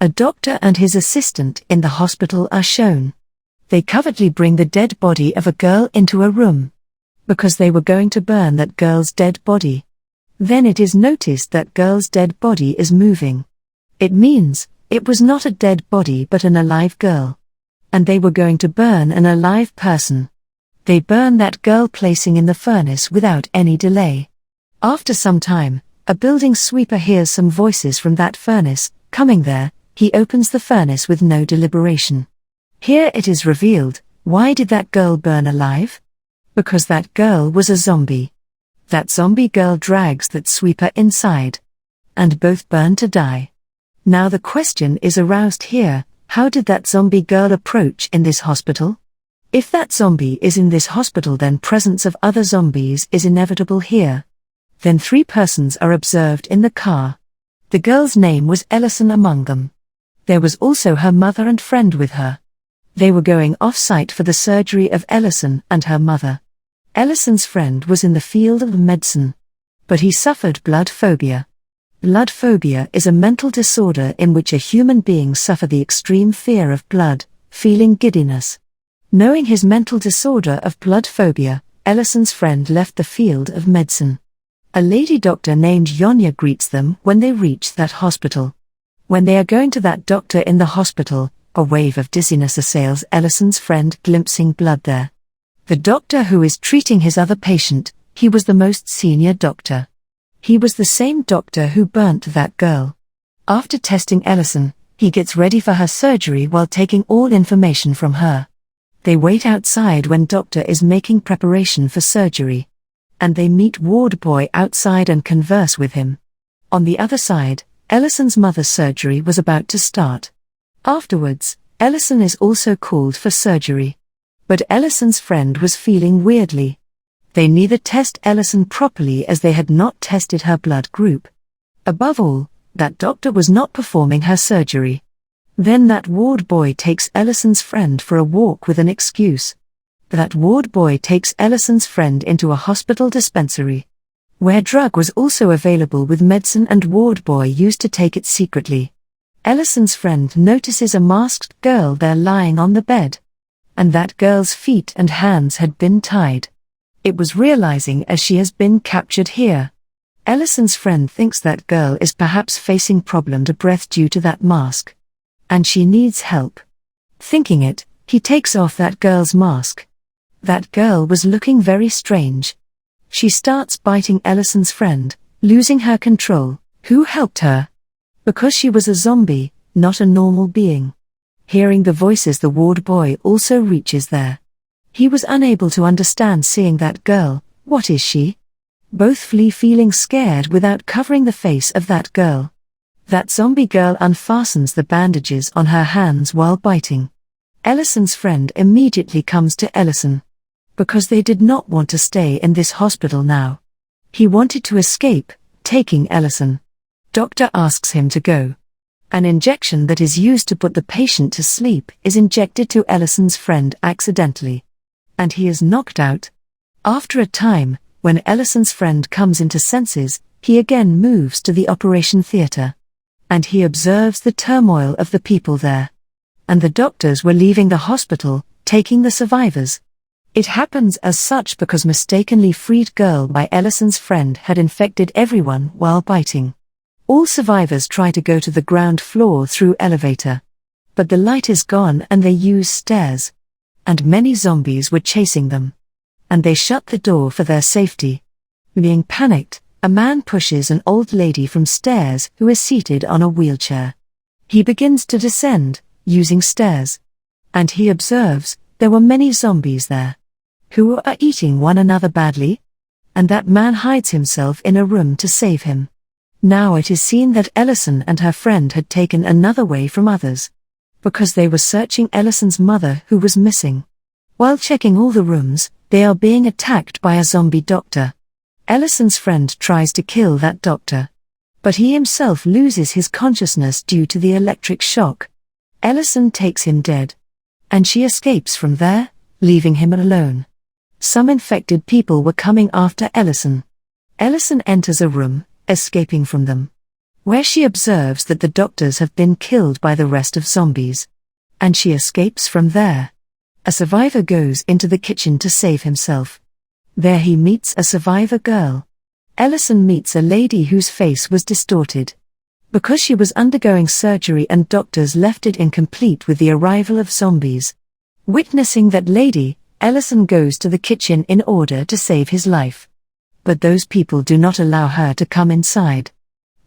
A doctor and his assistant in the hospital are shown. They covertly bring the dead body of a girl into a room, because they were going to burn that girl's dead body. Then it is noticed that girl's dead body is moving. It means, it was not a dead body but an alive girl. And they were going to burn an alive person. They burn that girl, placing in the furnace without any delay. After some time, a building sweeper hears some voices from that furnace. Coming there, he opens the furnace with no deliberation. Here it is revealed, why did that girl burn alive? Because that girl was a zombie. That zombie girl drags that sweeper inside. And both burn to die. Now the question is aroused here, how did that zombie girl approach in this hospital? If that zombie is in this hospital, then presence of other zombies is inevitable here. Then 3 persons are observed in the car. The girl's name was Ellison among them. There was also her mother and friend with her. They were going off-site for the surgery of Ellison and her mother. Ellison's friend was in the field of medicine. But he suffered blood phobia. Blood phobia is a mental disorder in which a human being suffers the extreme fear of blood, feeling giddiness. Knowing his mental disorder of blood phobia, Ellison's friend left the field of medicine. A lady doctor named Yonya greets them when they reach that hospital. When they are going to that doctor in the hospital, a wave of dizziness assails Ellison's friend, glimpsing blood there. The doctor who is treating his other patient, he was the most senior doctor. He was the same doctor who burnt that girl. After testing Ellison, he gets ready for her surgery while taking all information from her. They wait outside when doctor is making preparation for surgery. And they meet ward boy outside and converse with him. On the other side, Ellison's mother's surgery was about to start. Afterwards, Ellison is also called for surgery. But Ellison's friend was feeling weirdly. They neither test Ellison properly as they had not tested her blood group. Above all, that doctor was not performing her surgery. Then that ward boy takes Ellison's friend for a walk with an excuse. That ward boy takes Ellison's friend into a hospital dispensary, where drug was also available with medicine, and ward boy used to take it secretly. Ellison's friend notices a masked girl there lying on the bed. And that girl's feet and hands had been tied. It was realizing as she has been captured here. Ellison's friend thinks that girl is perhaps facing problem to breath due to that mask. And she needs help. Thinking it, he takes off that girl's mask. That girl was looking very strange. She starts biting Ellison's friend, losing her control. Who helped her? Because she was a zombie, not a normal being. Hearing the voices, the ward boy also reaches there. He was unable to understand seeing that girl. What is she? Both flee, feeling scared without covering the face of that girl. That zombie girl unfastens the bandages on her hands while biting. Ellison's friend immediately comes to Ellison. Because they did not want to stay in this hospital now. He wanted to escape, taking Ellison. Doctor asks him to go. An injection that is used to put the patient to sleep is injected to Ellison's friend accidentally. And he is knocked out. After a time, when Ellison's friend comes into senses, he again moves to the operation theater. And he observes the turmoil of the people there. And the doctors were leaving the hospital, taking the survivors. It happens as such because mistakenly freed girl by Ellison's friend had infected everyone while biting. All survivors try to go to the ground floor through elevator. But the light is gone and they use stairs. And many zombies were chasing them. And they shut the door for their safety. Being panicked, a man pushes an old lady from stairs who is seated on a wheelchair. He begins to descend, using stairs. And he observes, there were many zombies there. Who are eating one another badly. And that man hides himself in a room to save him. Now it is seen that Ellison and her friend had taken another way from others. Because they were searching Ellison's mother who was missing. While checking all the rooms, they are being attacked by a zombie doctor. Ellison's friend tries to kill that doctor. But he himself loses his consciousness due to the electric shock. Ellison takes him dead. And she escapes from there, leaving him alone. Some infected people were coming after Ellison. Ellison enters a room, escaping from them. where she observes that the doctors have been killed by the rest of zombies. And she escapes from there. A survivor goes into the kitchen to save himself. There he meets a survivor girl. Ellison meets a lady whose face was distorted, because she was undergoing surgery and doctors left it incomplete with the arrival of zombies. Witnessing that lady, Ellison goes to the kitchen in order to save his life. But those people do not allow her to come inside.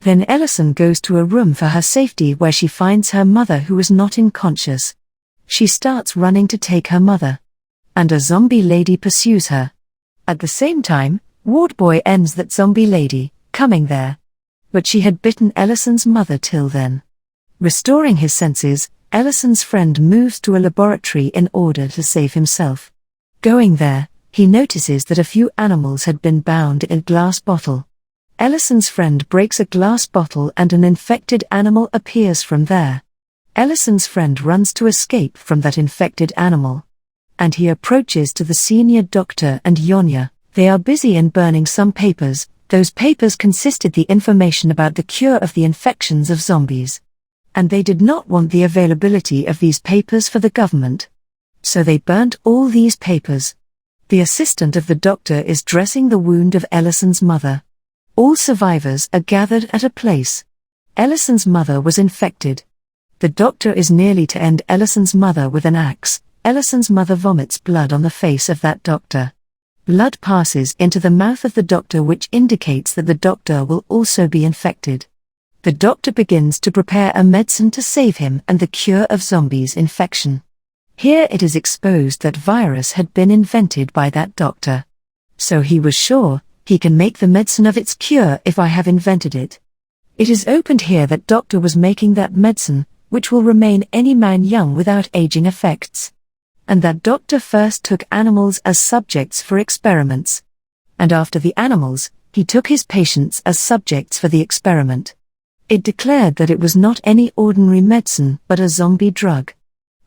Then Ellison goes to a room for her safety where she finds her mother who is not unconscious. She starts running to take her mother. And a zombie lady pursues her. At the same time, Ward Boy ends that zombie lady coming there. But she had bitten Ellison's mother till then. Restoring his senses, Ellison's friend moves to a laboratory in order to save himself. Going there, he notices that a few animals had been bound in a glass bottle. Ellison's friend breaks a glass bottle and an infected animal appears from there. Ellison's friend runs to escape from that infected animal. And he approaches to the senior doctor and Yonya. They are busy in burning some papers. Those papers consisted the information about the cure of the infections of zombies. And they did not want the availability of these papers for the government. So they burnt all these papers. The assistant of the doctor is dressing the wound of Ellison's mother. All survivors are gathered at a place. Ellison's mother was infected. The doctor is nearly to end Ellison's mother with an axe. Ellison's mother vomits blood on the face of that doctor. Blood passes into the mouth of the doctor, which indicates that the doctor will also be infected. The doctor begins to prepare a medicine to save him and the cure of zombies' infection. Here it is exposed that virus had been invented by that doctor. So he was sure, he can make the medicine of its cure if I have invented it. It is opened here that doctor was making that medicine, which will remain any man young without aging effects. And that doctor first took animals as subjects for experiments. And after the animals, he took his patients as subjects for the experiment. It declared that it was not any ordinary medicine but a zombie drug.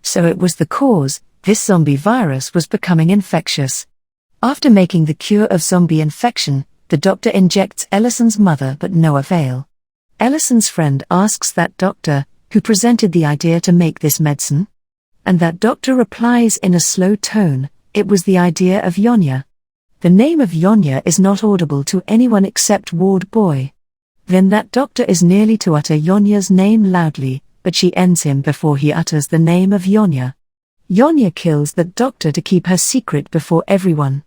So it was the cause, this zombie virus was becoming infectious. After making the cure of zombie infection, the doctor injects Ellison's mother but no avail. Ellison's friend asks that doctor, who presented the idea to make this medicine? And that doctor replies in a slow tone, it was the idea of Yonya. The name of Yonya is not audible to anyone except Ward Boy. Then that doctor is nearly to utter Yonya's name loudly, but she ends him before he utters the name of Yonya. Yonya kills that doctor to keep her secret before everyone.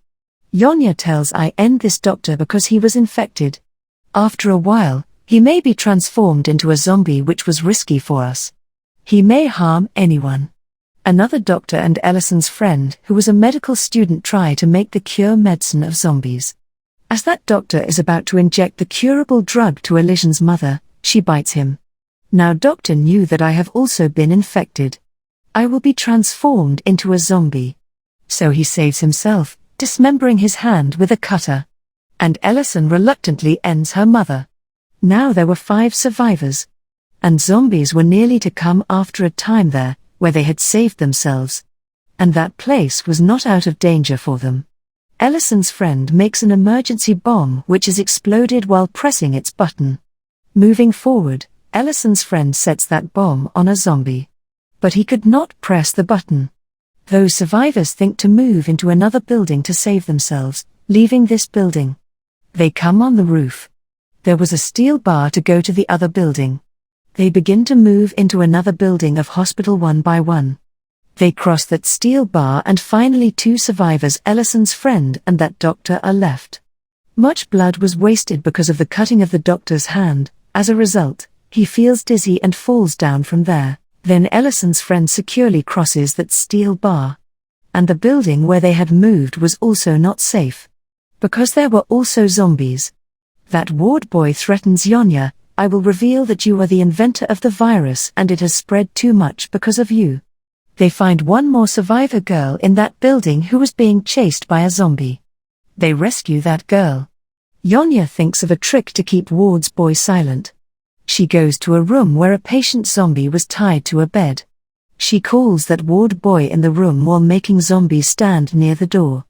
Yonya tells I end this doctor because he was infected. After a while, he may be transformed into a zombie, which was risky for us. He may harm anyone. Another doctor and Ellison's friend, who was a medical student, try to make the cure medicine of zombies. As that doctor is about to inject the curable drug to Ellison's mother, she bites him. Now doctor knew that I have also been infected. I will be transformed into a zombie. So he saves himself, dismembering his hand with a cutter. And Ellison reluctantly ends her mother. Now there were 5 survivors. And zombies were nearly to come after a time there, where they had saved themselves. And that place was not out of danger for them. Ellison's friend makes an emergency bomb which is exploded while pressing its button. Moving forward, Ellison's friend sets that bomb on a zombie. But he could not press the button. Those survivors think to move into another building to save themselves, leaving this building. They come on the roof. There was a steel bar to go to the other building. They begin to move into another building of hospital one by one. They cross that steel bar and finally 2 survivors, Ellison's friend and that doctor, are left. Much blood was wasted because of the cutting of the doctor's hand. As a result, he feels dizzy and falls down from there. Then Ellison's friend securely crosses that steel bar. And the building where they had moved was also not safe. Because there were also zombies. That Ward Boy threatens Yonya, I will reveal that you are the inventor of the virus and it has spread too much because of you. They find one more survivor girl in that building who was being chased by a zombie. They rescue that girl. Yonya thinks of a trick to keep Ward's Boy silent. She goes to a room where a patient zombie was tied to a bed. She calls that Ward Boy in the room while making zombies stand near the door.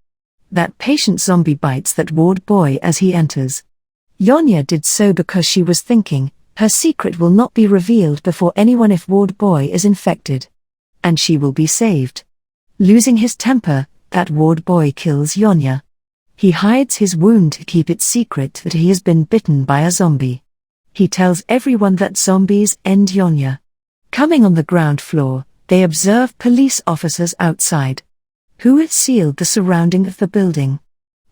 That patient zombie bites that Ward Boy as he enters. Yonya did so because she was thinking, Her secret will not be revealed before anyone if Ward Boy is infected. And she will be saved. Losing his temper, that Ward Boy kills Yonya. He hides his wound to keep it secret that he has been bitten by a zombie. He tells everyone that zombies end Yonya. Coming on the ground floor, they observe police officers outside. Who had sealed the surrounding of the building?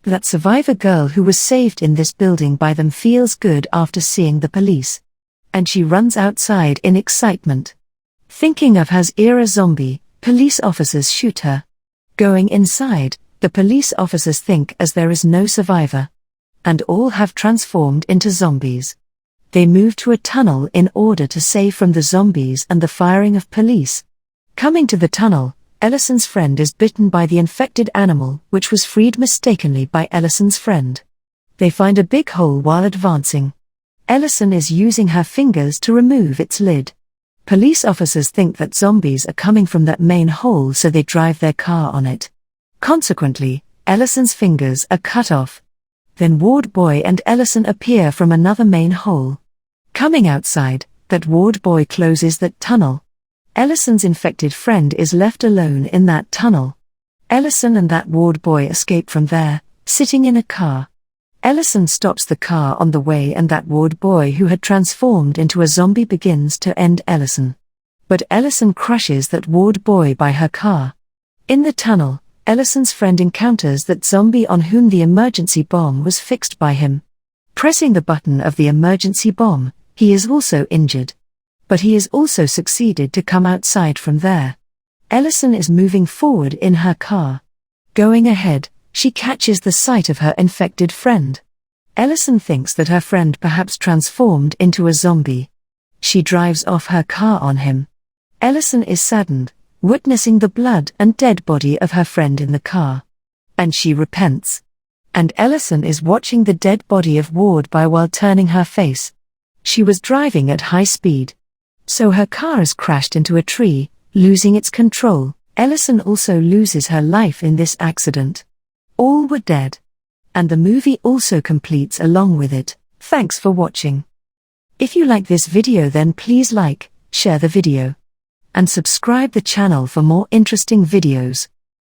That survivor girl who was saved in this building by them feels good after seeing the police. And she runs outside in excitement. Thinking of her era zombie, police officers shoot her. Going inside, the police officers think as there is no survivor. And all have transformed into zombies. They move to a tunnel in order to save from the zombies and the firing of police. Coming to the tunnel, Ellison's friend is bitten by the infected animal which was freed mistakenly by Ellison's friend. They find a big hole while advancing. Ellison is using her fingers to remove its lid. Police officers think that zombies are coming from that main hole, so they drive their car on it. Consequently, Ellison's fingers are cut off. Then Ward Boy and Ellison appear from another main hole. Coming outside, that Ward Boy closes that tunnel. Ellison's infected friend is left alone in that tunnel. Ellison and that Ward Boy escape from there, sitting in a car. Ellison stops the car on the way, and that Ward Boy who had transformed into a zombie begins to end Ellison. But Ellison crushes that Ward Boy by her car. In the tunnel, Ellison's friend encounters that zombie on whom the emergency bomb was fixed by him. Pressing the button of the emergency bomb, he is also injured. But he has also succeeded to come outside from there. Ellison is moving forward in her car. Going ahead, she catches the sight of her infected friend. Ellison thinks that her friend perhaps transformed into a zombie. She drives off her car on him. Ellison is saddened, witnessing the blood and dead body of her friend in the car. And she repents. And Ellison is watching the dead body of Ward Boy while turning her face. She was driving at high speed. So her car is crashed into a tree, losing its control. Ellison also loses her life in this accident. All were dead. And the movie also completes along with it. Thanks for watching. If you like this video, then please like, share the video. And subscribe the channel for more interesting videos.